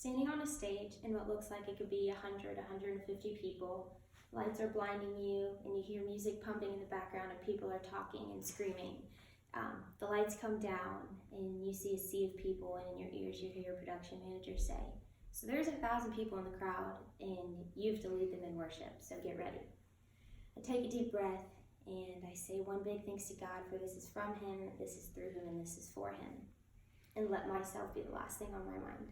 Standing on a stage in what looks like it could be 100, 150 people, lights are blinding you, and you hear music pumping in the background, and people are talking and screaming. The lights come down, and you see a sea of people, and in your ears you hear your production manager say, "So there's 1,000 people in the crowd, and you have to lead them in worship, so get ready." I take a deep breath, and I say one big thanks to God, for this is from Him, this is through Him, and this is for Him, and let myself be the last thing on my mind.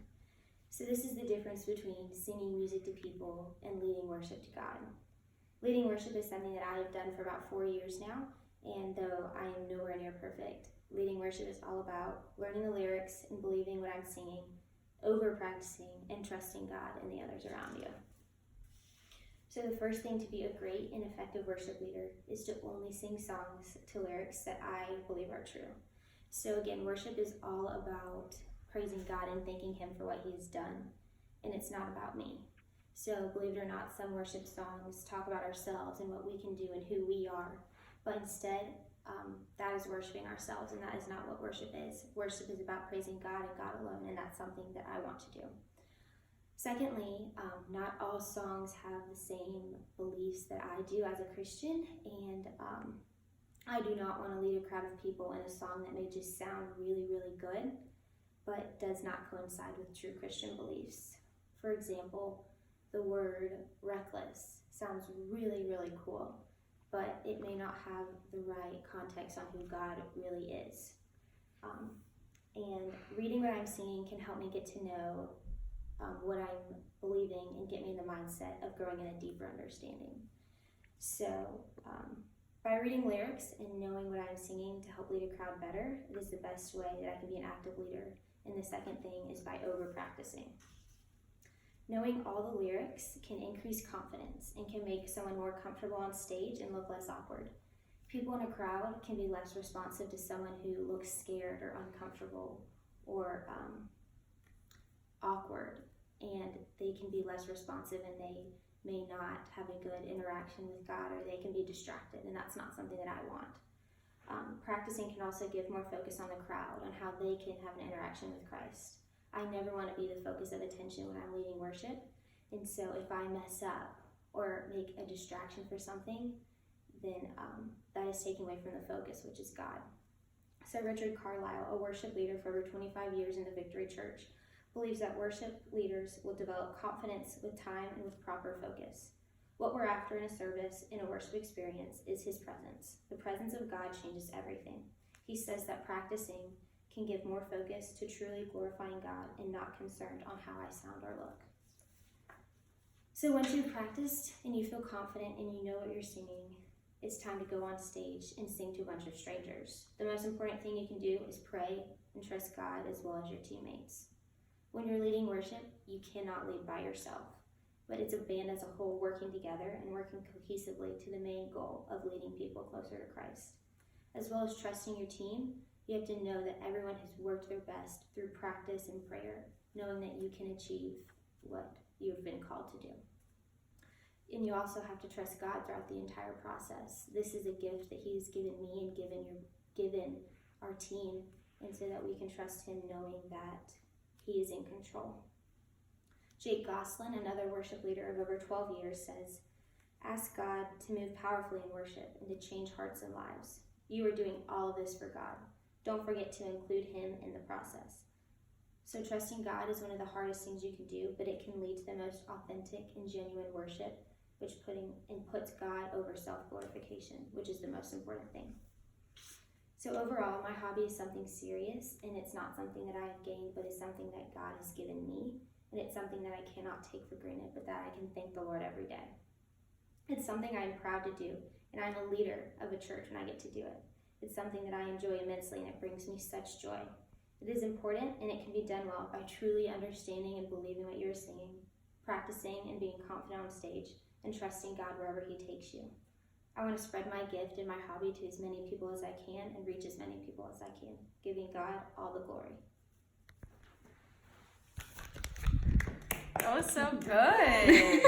So this is the difference between singing music to people and leading worship to God. Leading worship is something that I have done for about 4 years now, and though I am nowhere near perfect, leading worship is all about learning the lyrics and believing what I'm singing, over practicing, and trusting God and the others around you. So the first thing to be a great and effective worship leader is to only sing songs to lyrics that I believe are true. So again, worship is all about praising God and thanking Him for what He has done, and it's not about me. So believe it or not, some worship songs talk about ourselves and what we can do and who we are, but instead, that is worshiping ourselves, and that is not what worship is. Worship is about praising God and God alone, and that's something that I want to do. Secondly, not all songs have the same beliefs that I do as a Christian, and I do not want to lead a crowd of people in a song that may just sound really, really good, but does not coincide with true Christian beliefs. For example, the word reckless sounds really, really cool, but it may not have the right context on who God really is. And reading what I'm singing can help me get to know what I'm believing and get me in the mindset of growing in a deeper understanding. So by reading lyrics and knowing what I'm singing to help lead a crowd better, it is the best way that I can be an active leader. And the second thing is by over practicing. Knowing all the lyrics can increase confidence and can make someone more comfortable on stage and look less awkward. People in a crowd can be less responsive to someone who looks scared or uncomfortable or awkward, and they can be less responsive, and they may not have a good interaction with God, or they can be distracted, and that's not something that I want. Practicing can also give more focus on the crowd, on how they can have an interaction with Christ. I never want to be the focus of attention when I'm leading worship, and so if I mess up or make a distraction for something, then that is taking away from the focus, which is God. So Richard Carlisle, a worship leader for over 25 years in the Victory Church, believes that worship leaders will develop confidence with time and with proper focus. What we're after in a service, in a worship experience, is His presence. The presence of God changes everything. He says that practicing can give more focus to truly glorifying God and not concerned on how I sound or look. So once you've practiced and you feel confident and you know what you're singing, it's time to go on stage and sing to a bunch of strangers. The most important thing you can do is pray and trust God as well as your teammates. When you're leading worship, you cannot lead by yourself, but it's a band as a whole working together and working cohesively to the main goal of leading people closer to Christ. As well as trusting your team, you have to know that everyone has worked their best through practice and prayer, knowing that you can achieve what you've been called to do. And you also have to trust God throughout the entire process. This is a gift that He has given me and given our team, and so that we can trust Him knowing that He is in control. Jake Goslin, another worship leader of over 12 years, says, "Ask God to move powerfully in worship and to change hearts and lives. You are doing all of this for God. Don't forget to include Him in the process." So trusting God is one of the hardest things you can do, but it can lead to the most authentic and genuine worship, which puts God over self-glorification, which is the most important thing. So overall, my hobby is something serious, and it's not something that I have gained, but it's something that God has given me, and it's something that I cannot take for granted, but that I can thank the Lord every day. It's something I am proud to do, and I'm a leader of a church when I get to do it. It's something that I enjoy immensely, and it brings me such joy. It is important, and it can be done well by truly understanding and believing what you're singing, practicing and being confident on stage, and trusting God wherever He takes you. I want to spread my gift and my hobby to as many people as I can and reach as many people as I can, giving God all the glory. That was so good.